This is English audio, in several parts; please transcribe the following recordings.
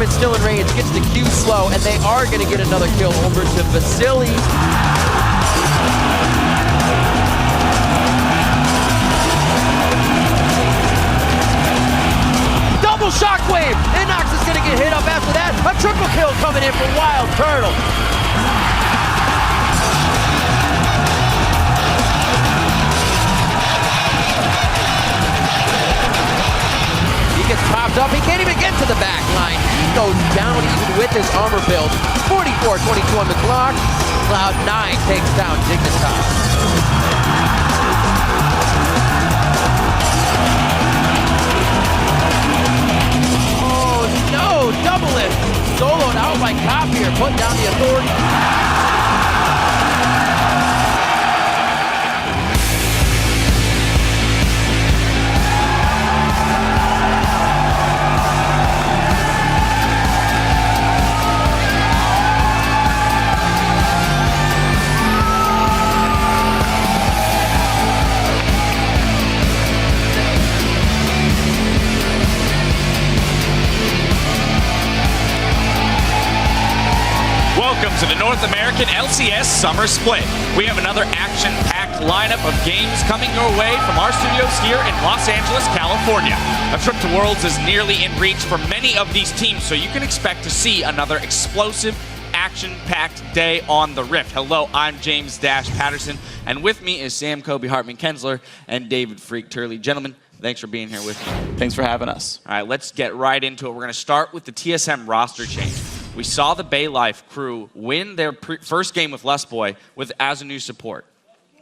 German still in range, gets the Q slow, and they are going to get another kill over to Vasily. Double shockwave! Inox is going to get hit up after that. A triple kill coming in from Wild Turtle. He gets popped up. He can't even get to the back line. He goes down even with his armor build. 44-22 on the clock. Cloud9 takes down Dignitas. Oh no, double lift. Soloed out by Copier, putting down the authority. Welcome to the North American LCS Summer Split. We have another action-packed lineup of games coming your way from our studios here in Los Angeles, California. A trip to Worlds is nearly in reach for many of these teams, so you can expect to see another explosive, action-packed day on the Rift. Hello, I'm James Dash Patterson, and with me is Sam Kobe Hartman-Kensler and David Freak Turley. Gentlemen, thanks for being here with me. Thanks for having us. All right, let's get right into it. We're going to start with the TSM roster change. We saw the Bay Life crew win their first game with Lustboy with as a new support.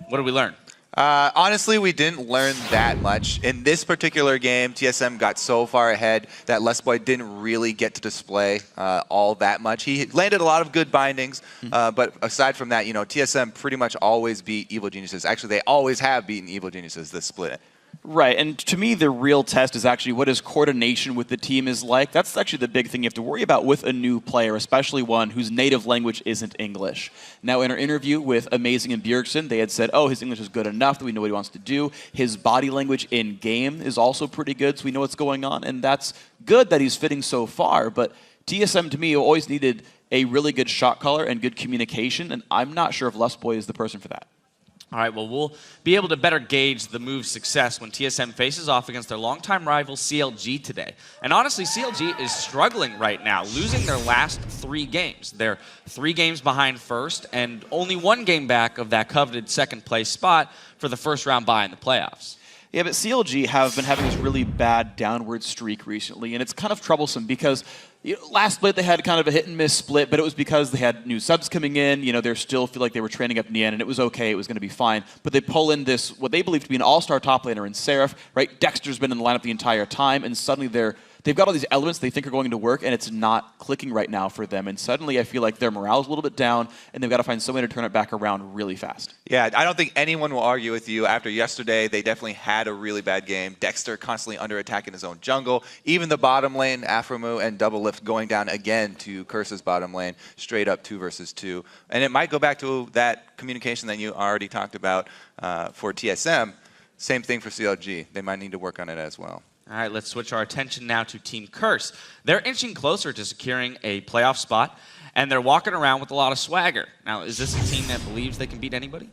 What did we learn? Honestly, we didn't learn that much. In this particular game, TSM got so far ahead that Lustboy didn't really get to display all that much. He landed a lot of good bindings, but aside from that, you know, TSM pretty much always beat Evil Geniuses. Actually, they always have beaten Evil Geniuses this split. Right, and to me, the real test is actually what his coordination with the team is like. That's actually the big thing you have to worry about with a new player, especially one whose native language isn't English. Now, in our interview with Amazing and Bjergsen, they had said, oh, his English is good enough that we know what he wants to do. His body language in-game is also pretty good, so we know what's going on, and that's good that he's fitting so far, but TSM, to me, always needed a really good shot caller and good communication, and I'm not sure if Lustboy is the person for that. All right, well, we'll be able to better gauge the move's success when TSM faces off against their longtime rival CLG today. And honestly, CLG is struggling right now, losing their last 3 games. They're 3 games behind first and only 1 game back of that coveted second place spot for the first round bye in the playoffs. Yeah, but CLG have been having this really bad downward streak recently, and it's kind of troublesome because last split they had kind of a hit-and-miss split, but it was because they had new subs coming in. You know, they still feel like they were training up in the end, and it was okay. It was going to be fine. But they pull in this, what they believe to be an all-star top laner in Seraph, right? Dexter's been in the lineup the entire time, and suddenly they've got all these elements they think are going to work, and it's not clicking right now for them. And suddenly I feel like their morale's a little bit down, and they've got to find some way to turn it back around really fast. Yeah, I don't think anyone will argue with you. After yesterday, they definitely had a really bad game. Dexter constantly under attack in his own jungle. Even the bottom lane, Afromu and Double Lift going down again to Curse's bottom lane, straight up 2 versus 2. And it might go back to that communication that you already talked about for TSM. Same thing for CLG. They might need to work on it as well. All right, let's switch our attention now to Team Curse. They're inching closer to securing a playoff spot, and they're walking around with a lot of swagger. Now, is this a team that believes they can beat anybody?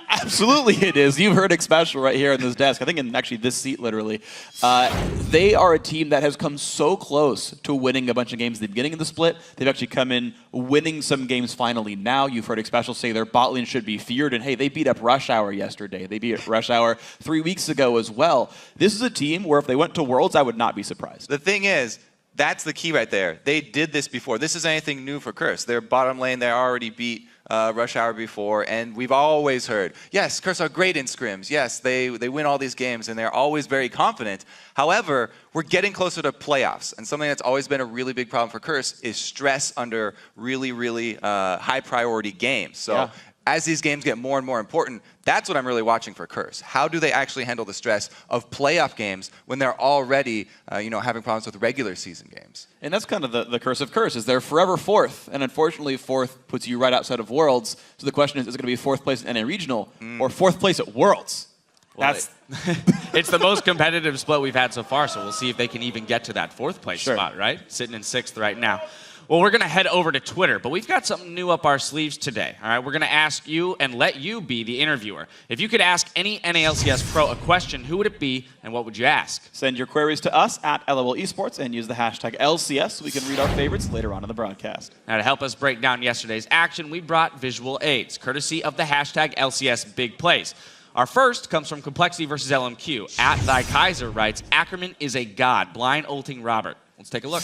Absolutely it is. You've heard it special right here on this desk. I think in actually this seat, literally. They are a team that has come so close to winning a bunch of games at the beginning of the split. They've actually come in winning some games finally now. You've heard Special say their bot lane should be feared, and hey, they beat up Rush Hour yesterday. They beat Rush Hour 3 weeks ago as well. This is a team where if they went to Worlds, I would not be surprised. The thing is, that's the key right there. They did this before. This isn't anything new for Curse. Their bottom lane, they already beat Rush Hour before, and we've always heard, yes, Curse are great in scrims. Yes, they win all these games, and they're always very confident. However, we're getting closer to playoffs, and something that's always been a really big problem for Curse is stress under really, really high-priority games. So. Yeah. As these games get more and more important, that's what I'm really watching for Curse. How do they actually handle the stress of playoff games when they're already, having problems with regular season games? And that's kind of the curse of Curse, is they're forever 4th, and unfortunately 4th puts you right outside of Worlds. So the question is it going to be 4th place in NA Regional or 4th place at Worlds? Well, It's the most competitive split we've had so far, so we'll see if they can even get to that 4th place spot, right? Sitting in 6th right now. Well, we're going to head over to Twitter, but we've got something new up our sleeves today. All right, we're going to ask you and let you be the interviewer. If you could ask any NALCS pro a question, who would it be and what would you ask? Send your queries to us at LOL Esports and use the hashtag LCS so we can read our favorites later on in the broadcast. Now, to help us break down yesterday's action, we brought visual aids, courtesy of the hashtag LCS Big Plays. Our first comes from Complexity versus LMQ. At Thy Kaiser writes, Ackerman is a god, blind ulting Robert. Let's take a look.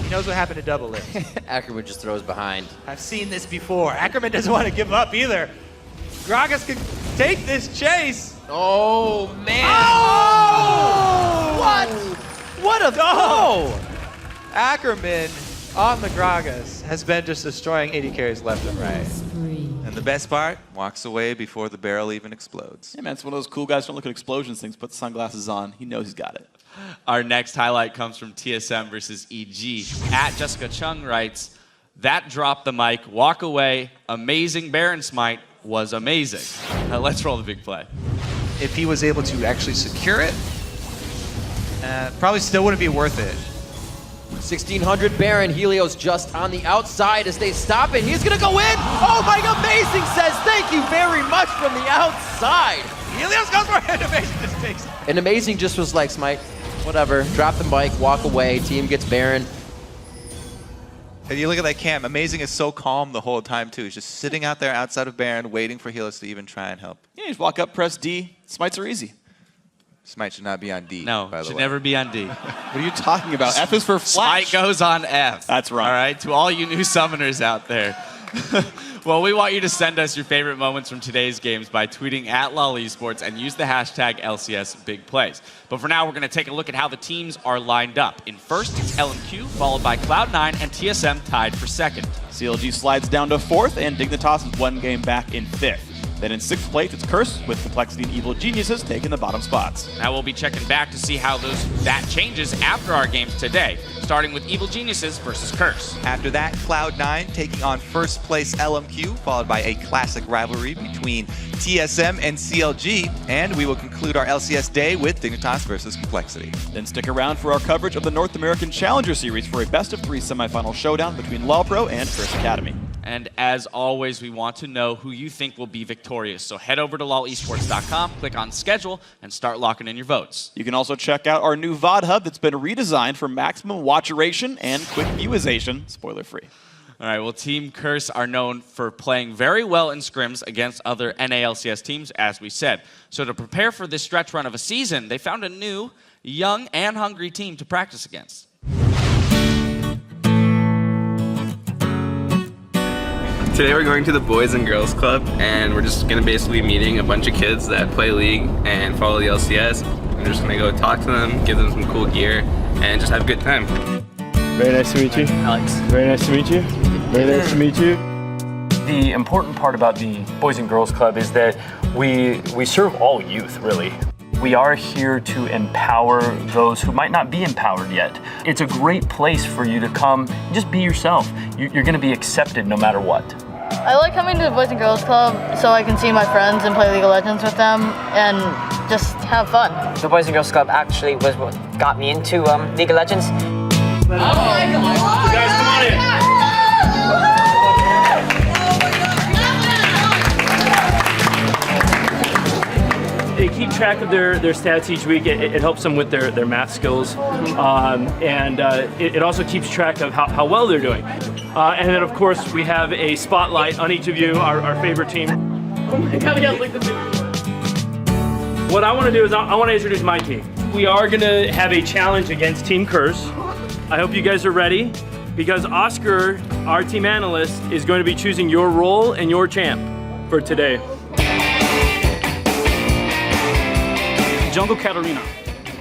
He knows what happened to double lift. Ackerman just throws behind. I've seen this before. Ackerman doesn't want to give up either. Gragas can take this chase. Oh, man. Oh! What? What a throw! Ackerman on the Gragas has been just destroying AD carries left and right. And the best part, walks away before the barrel even explodes. Yeah, man, it's one of those cool guys who don't look at explosions things, put the sunglasses on. He knows he's got it. Our next highlight comes from TSM versus EG. At Jessica Chung writes, that dropped the mic, walk away, amazing Baron Smite was amazing. Now let's roll the big play. If he was able to actually secure it, probably still wouldn't be worth it. 1600 Baron. Helios just on the outside as they stop it. He's going to go in. Oh, my, Amazing says thank you very much from the outside. Helios goes for it. Amazing just takes it. And Amazing just was like, Smite, whatever. Drop the mic, walk away. Team gets Baron. And you look at that cam, Amazing is so calm the whole time too. He's just sitting out there outside of Baron, waiting for Helios to even try and help. Yeah, you just walk up, press D. Smites are easy. Smite should not be on D. No, by the should way. never be on D. What are you talking about? F is for flash. Smite goes on F. That's right. All right, to all you new summoners out there. Well, we want you to send us your favorite moments from today's games by tweeting at LOL Esports and use the hashtag LCS Big Plays. But for now, we're going to take a look at how the teams are lined up. In first, it's LMQ, followed by Cloud9 and TSM tied for second. CLG slides down to 4th, and Dignitas is 1 game back in 5th. Then in 6th place, it's Curse, with Complexity and Evil Geniuses taking the bottom spots. Now we'll be checking back to see how that changes after our games today, starting with Evil Geniuses versus Curse. After that, Cloud9 taking on first place LMQ, followed by a classic rivalry between TSM and CLG, and we will conclude our LCS day with Dignitas versus Complexity. Then stick around for our coverage of the North American Challenger Series for a best-of-3 semifinal showdown between LawPro and Curse Academy. And as always, we want to know who you think will be victorious. So head over to lolesports.com, click on schedule, and start locking in your votes. You can also check out our new VOD hub that's been redesigned for maximum watcheration and quick viewization, spoiler-free. All right, well, Team Curse are known for playing very well in scrims against other NALCS teams, as we said. So to prepare for this stretch run of a season, they found a new, young, and hungry team to practice against. Today we're going to the Boys and Girls Club, and we're just going to basically be meeting a bunch of kids that play League and follow the LCS. We're just going to go talk to them, give them some cool gear, and just have a good time. Very nice to meet you. Alex. Very nice to meet you. Very nice to meet you. The important part about the Boys and Girls Club is that we serve all youth, really. We are here to empower those who might not be empowered yet. It's a great place for you to come and just be yourself. You're going to be accepted no matter what. I like coming to the Boys and Girls Club so I can see my friends and play League of Legends with them and just have fun. The Boys and Girls Club actually was what got me into League of Legends. You guys, come on in. They keep track of their stats each week. It helps them with their math skills. And it also keeps track of how well they're doing. And then, of course, we have a spotlight on each of you, our favorite team. Oh my God, we got like the What I want to do is I want to introduce my team. We are going to have a challenge against Team Curse. I hope you guys are ready, because Oscar, our team analyst, is going to be choosing your role and your champ for today. Jungle Katarina.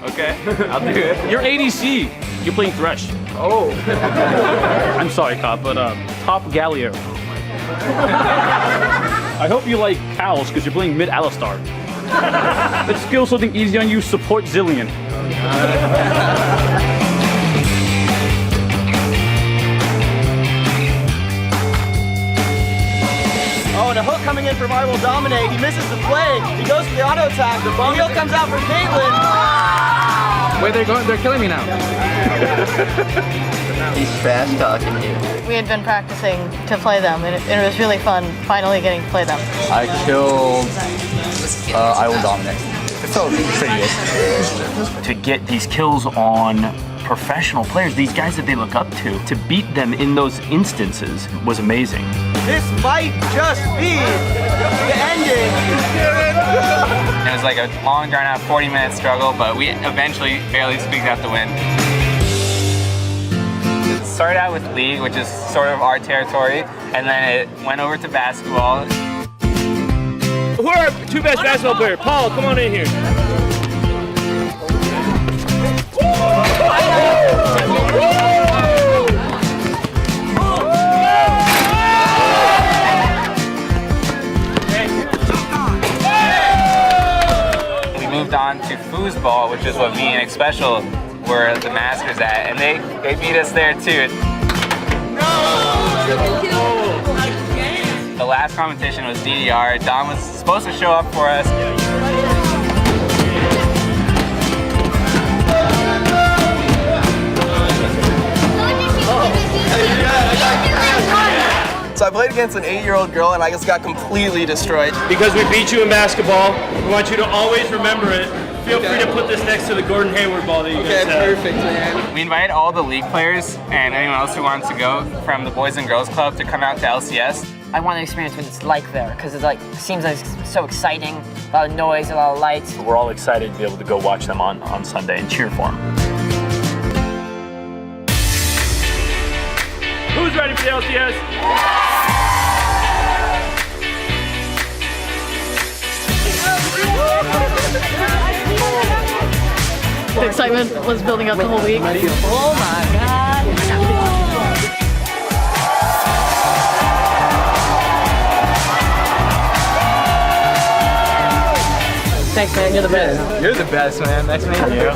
Okay, I'll do it. You're ADC. You're playing Thresh. Oh. I'm sorry, Top, but Top Galio. I hope you like Cows, because you're playing mid Alistar. Let's skill something easy on you, support Zillion. Oh a hook coming in from I Will Dominate. He misses the play. He goes for the auto attack. The heel comes out for Caitlyn. Where they're going? They're killing me now. He's trash talking you. We had been practicing to play them, and it was really fun finally getting to play them. I killed I Will Dominate. It felt pretty good. To get these kills on professional players, these guys that they look up to beat them in those instances was amazing. This might just be the ending. It was like a long, drawn-out 40-minute struggle, but we eventually barely squeaked out the win. It started out with League, which is sort of our territory, and then it went over to basketball. Who are our two best basketball players? Paul, come on in here. We moved on to foosball, which is what me and X Special were the masters at, and they beat us there too. The last competition was DDR. Dom was supposed to show up for us. So I played against an 8-year-old girl and I just got completely destroyed. Because we beat you in basketball, we want you to always remember it. Feel free to put this next to the Gordon Hayward ball that you guys have. Perfect, man. We invited all the league players and anyone else who wanted to go from the Boys and Girls Club to come out to LCS. I want to experience what it's like there because it seems like it's so exciting. A lot of noise, a lot of lights. We're all excited to be able to go watch them on Sunday and cheer for them. Who's ready for the LCS? The excitement was building up the whole week. Oh my God. Thanks, man. You're the best. You're the best, man. Nice meeting you.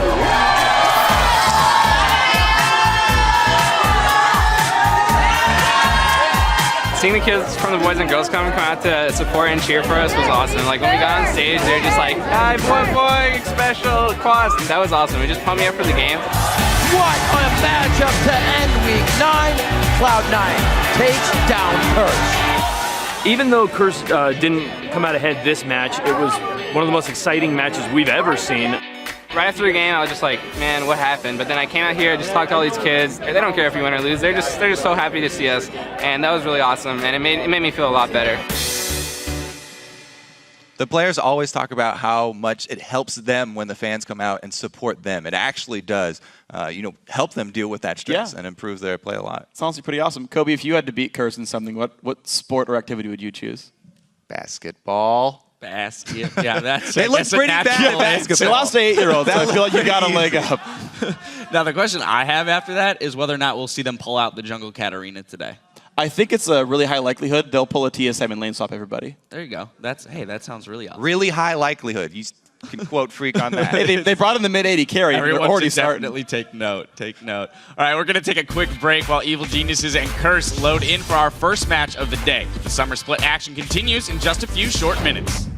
Seeing the kids from the Boys and Girls Club come out to support and cheer for us was awesome. Like when we got on stage, they're just like, "Hi, boy, special, quads." That was awesome. It just pumped me up for the game. What a matchup to end week 9. Cloud9 takes down Curse. Even though Curse didn't come out ahead this match, it was one of the most exciting matches we've ever seen. Right after the game, I was just like, man, what happened? But then I came out here, just talked to all these kids. They don't care if we win or lose. They're just so happy to see us, and that was really awesome. And it made me feel a lot better. The players always talk about how much it helps them when the fans come out and support them. It actually does, help them deal with that stress and improve their play a lot. It's honestly pretty awesome. Kobe, if you had to beat Curse in something, what sport or activity would you choose? Basketball. Yeah, that's They look pretty bad at basketball. They lost to 8-year-olds, so I feel like you got a leg up. Now the question I have after that is whether or not we'll see them pull out the Jungle Cat Arena today. I think it's a really high likelihood they'll pull a TSM and lane swap everybody. There you go. That sounds really awesome. Really high likelihood. You can quote Freak on that. They brought in the mid-80 carry. Everyone They're already should definitely take note. Take note. All right, we're going to take a quick break while Evil Geniuses and Curse load in for our first match of the day. The summer split action continues in just a few short minutes.